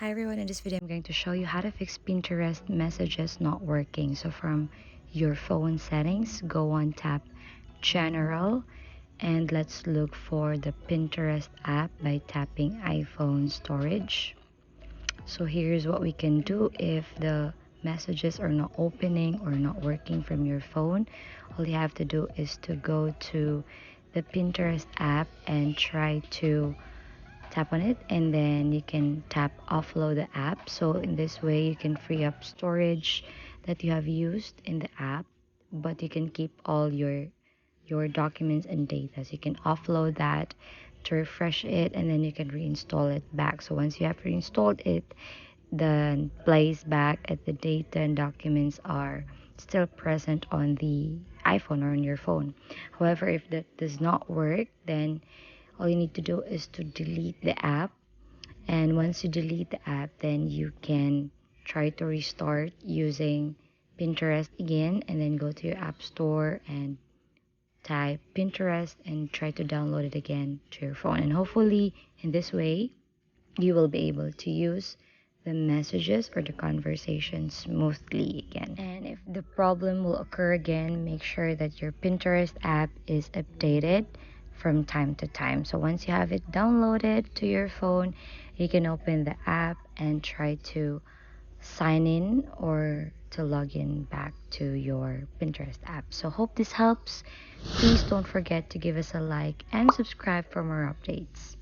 Hi everyone, in this video I'm going to show you how to fix Pinterest messages not working. So from your phone settings, go on tap General and let's look for the Pinterest app by tapping iPhone storage. So here's what we can do if the messages are not opening or not working from your phone. All you have to do is to go to the Pinterest app and try to tap on it, and then you can tap offload the app. So in this way you can free up storage that you have used in the app, but you can keep all your documents and data. So you can offload that to refresh it, and then you can reinstall it back. So once you have reinstalled it, the place back at the data and documents are still present on the iPhone or on your phone. However, if that does not work, then all you need to do is to delete the app. And once you delete the app, then you can try to restart using Pinterest again, and then go to your app store and type Pinterest and try to download it again to your phone. And hopefully in this way you will be able to use the messages or the conversation smoothly again. And if the problem will occur again, make sure that your Pinterest app is updated from time to time. So once you have it downloaded to your phone, you can open the app and try to sign in or to log in back to your Pinterest app. So hope this helps. Please don't forget to give us a like and subscribe for more updates.